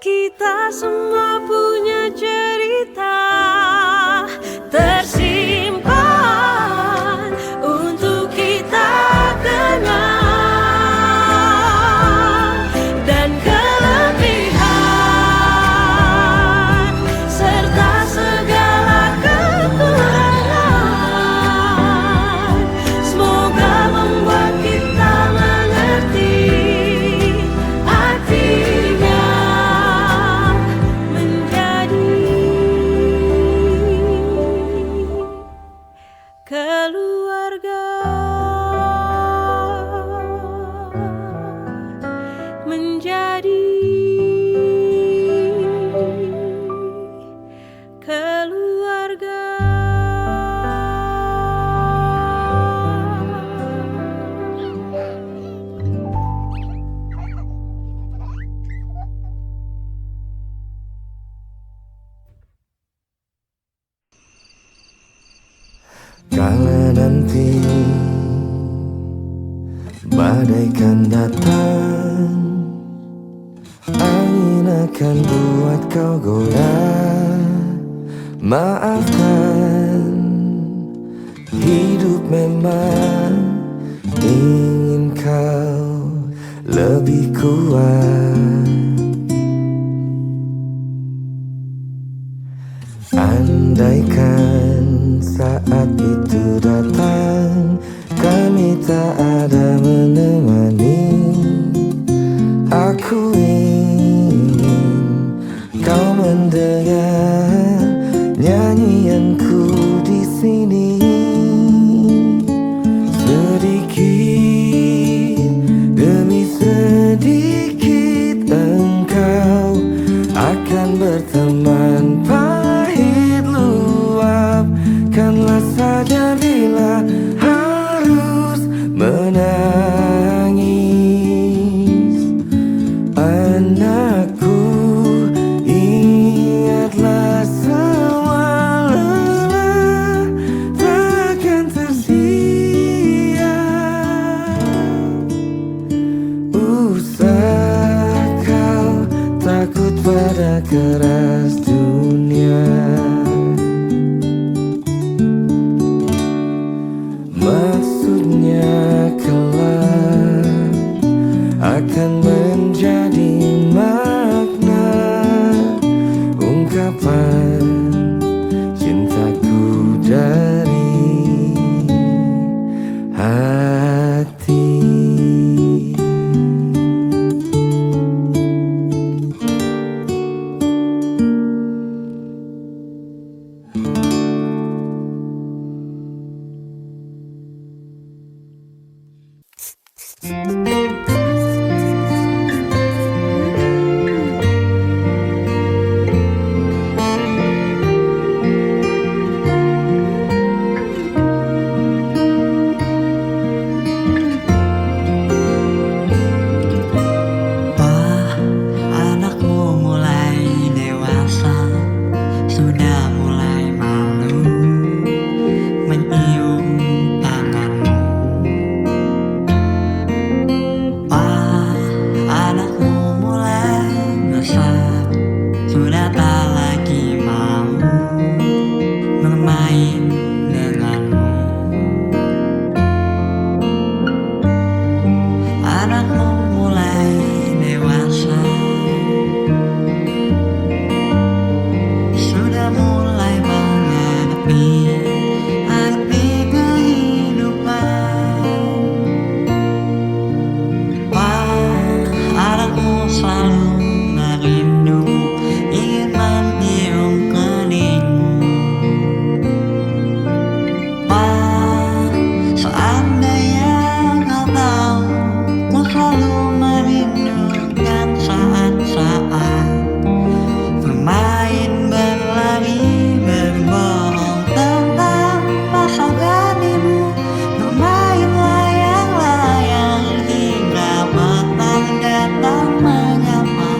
Kita semua punya cerita tersimpan untuk kita kenang, dan kelebihan serta segala kekurangan semoga membuat kita mengerti artinya keluarga, menjadi keluarga. Kala nanti badai kan datang, angin akan buat kau goyah. Maafkan, hidup memang ingin kau lebih kuat. Andaikan saat itu datang, kami tak ada menemani. Aku ingin kau mendengar nyanyianku di sini. Sedikit demi sedikit engkau akan berteman. Luapkanlah saja bila harus menangis. Anakku, ingatlah semua lelah takkan tersia. Usah kau takut pada keras dunia. Maksudnya kelak akan menjadi makna ungkapan cintaku dari hati. Bermain layang-layang hingga petang datang menyapa.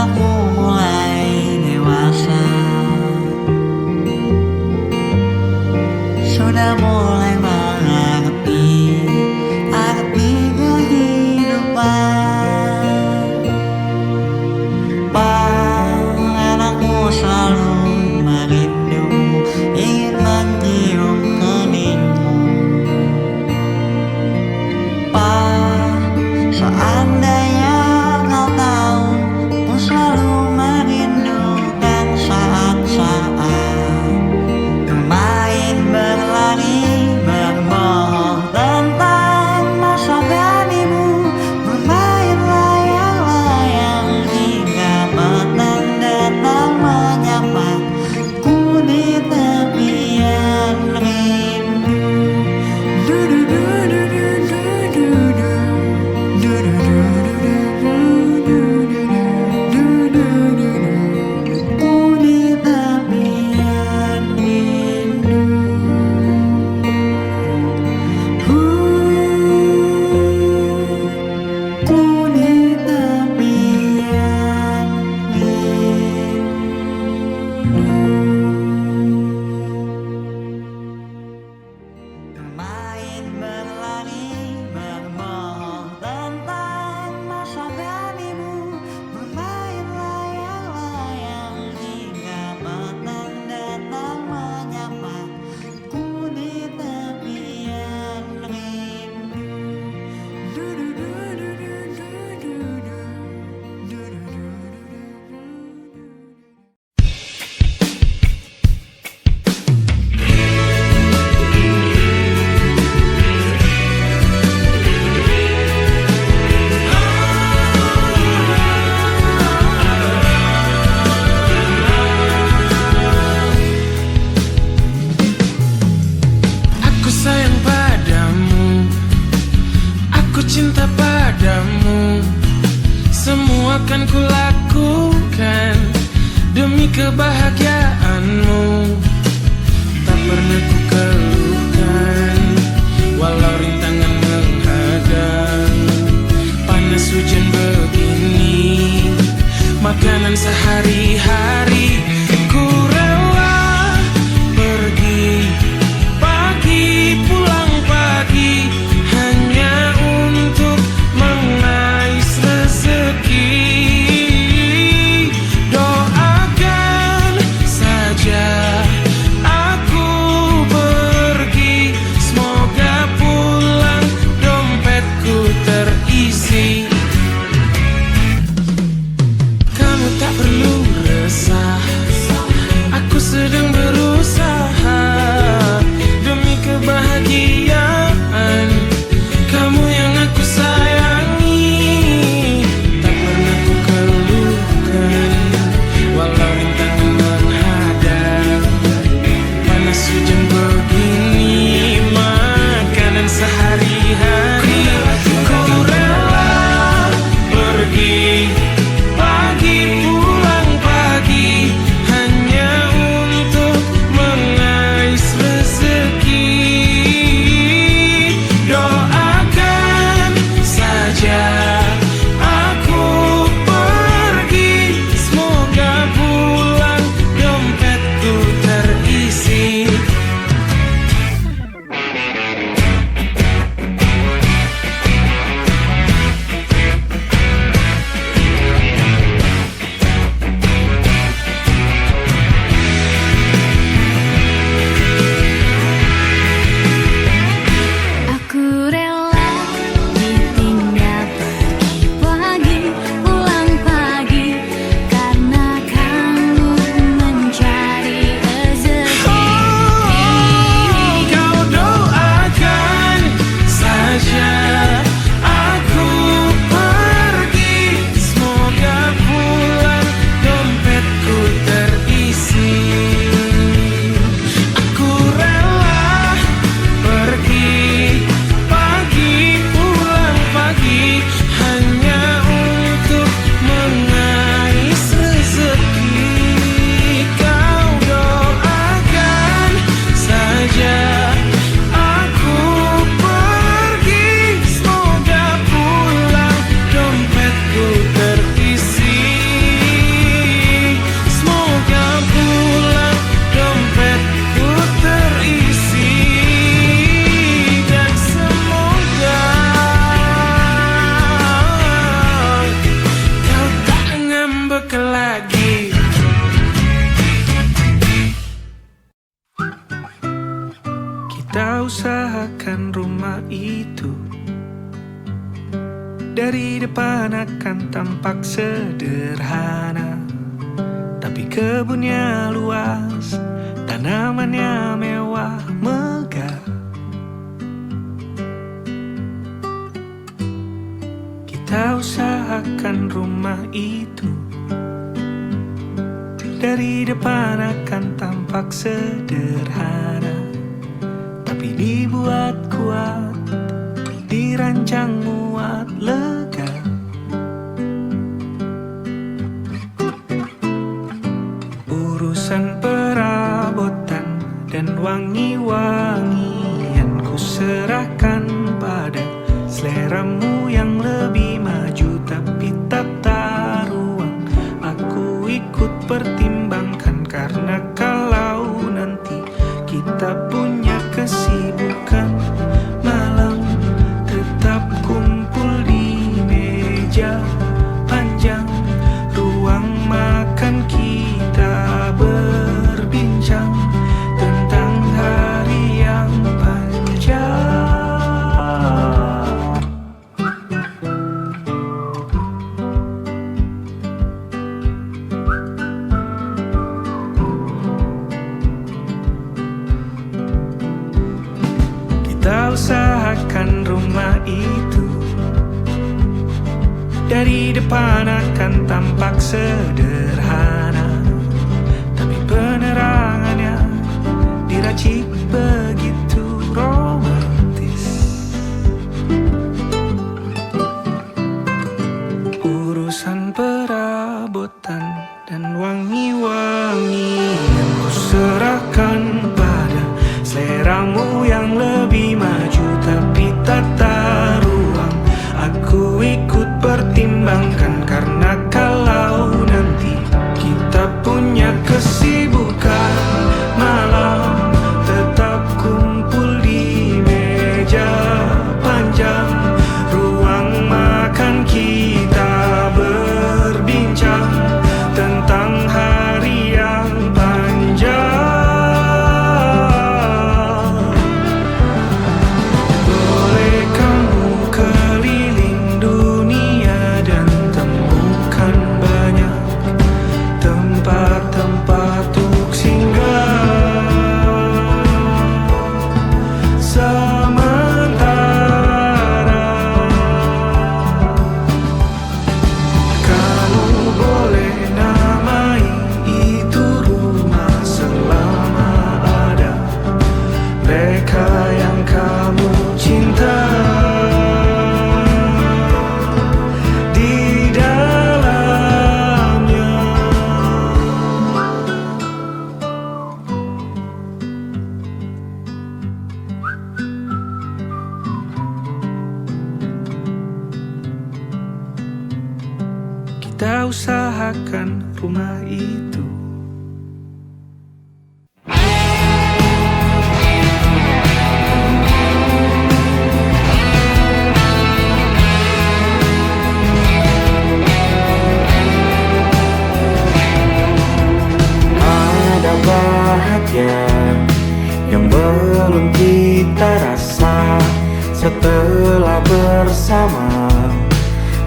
anakmu mulai dewasa, sudah mulai mengerti arti kehidupan. Anakmu selalu merindu, ingin mencium keningmu. Seandainya kau tahu, ku selalu merindukan saat-saat bermain, berlari, berbohong tentang masa beranimu, bermain layang-layang hingga petang datang menyapa ku di tepian rindu. Bermain, berlari, berbohong tentang masa beranimu, bermain layang-layang hingga petang datang menyapa ku di tepian rindu. Aku sayang padamu, aku cinta padamu. Semua akan kulakukan demi kebahagiaanmu. Tak pernah ku keluhkan walau rintangan menghadang. Panas hujan begini, makanan sehari-hari. Ku rela pergi pagi, pulang pagi, hanya untuk mengais rezeki. Doakan saja aku pergi, semoga pulang dompetku terisi. Kamu tak perlu resah, Dari depan akan tampak sederhana, tapi kebunnya luas, tanamannya mewah megah. Kita usahakan rumah itu. Dari depan akan tampak sederhana, tapi dibuat kuat, dirancang muat lega. Urusan perabotan dan wangi-wangian ku serahkan pada seleramu yang lebih maju, tapi tata ruang aku ikut pertimbangkan, karena kalau nanti kita punya kesibukan malam, tetap kumpul di meja panjang ruang makan, kita berbincang tentang hari yang panjang. Kita usahakan rumah itu. Dari depan akan tampak sederhana, tapi penerangannya diracik begitu romantis. Urusan perabotan dan wangi-wangian ku serahkan pada seleramu yang lebih maju, tapi tata ruang aku ikut pertimbangkan, karena kalau nanti kita punya kesibukan malam, tetap kumpul di meja panjang ruang makan, kita berbincang tentang hari yang panjang. Boleh kamu keliling dunia dan temukan banyak tempat-tempat untuk singgah. Sementara kamu boleh namai itu rumah selama ada mereka yang kamu cinta di dalamnya. Kita usahakan rumah itu. Ada bahagia yang belum kita rasa setelah bersama.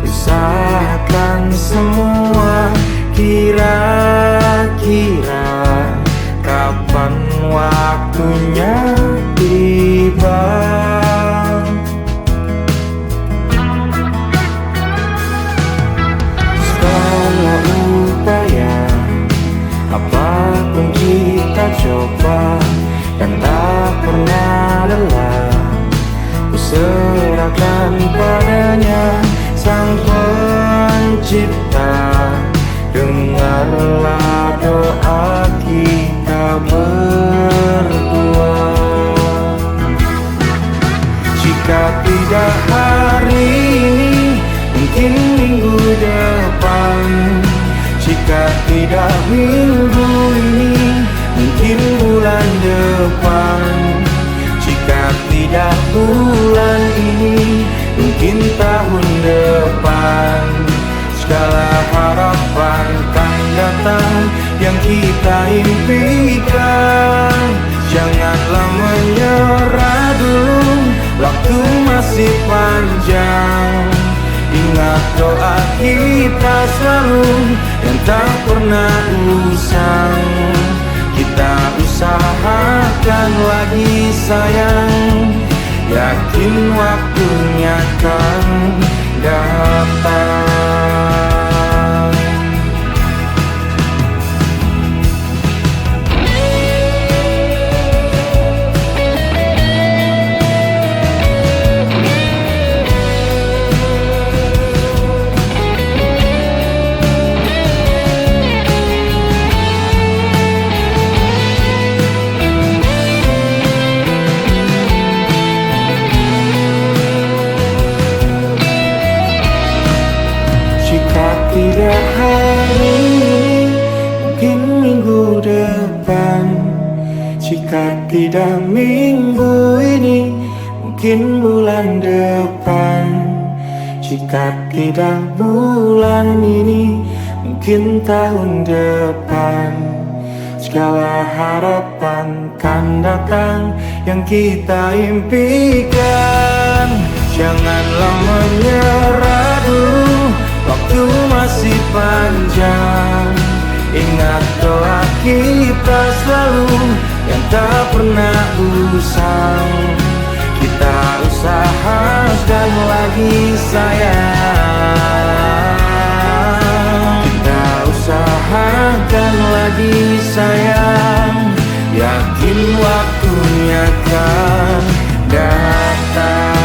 Usahakan semua, kira-kira kapan waktunya tiba. Segala upaya, apapun kita coba dan tak pernah lelah, ku serahkan padanya Sang Pencipta. Dengarlah doa kita berdua. Jika tidak hari ini, mungkin minggu depan. Jika tidak minggu ini, mungkin bulan depan. Jika tidak bulan ini, mungkin tahun depan. Segala harapan kan datang yang kita impikan. Janganlah menyerah dulu, waktu masih panjang. Ingat doa kita selalu yang tak pernah usang. Kita usahakan lagi sayang, yakin waktunya kan datang. Jika tidak hari ini, mungkin minggu depan. Jika tidak minggu ini, mungkin bulan depan. Jika tidak bulan ini, mungkin tahun depan. Segala harapan kan datang yang kita impikan. Janganlah menyerah dulu, waktu masih panjang. Ingat doa kita selalu yang tak pernah usang. Kita usahakan lagi sayang. Kita usahakan lagi sayang, yakin waktunya kan datang.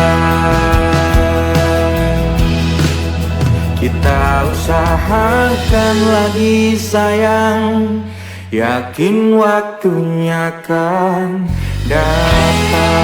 Kita usahakan lagi sayang, yakin waktunya kan datang.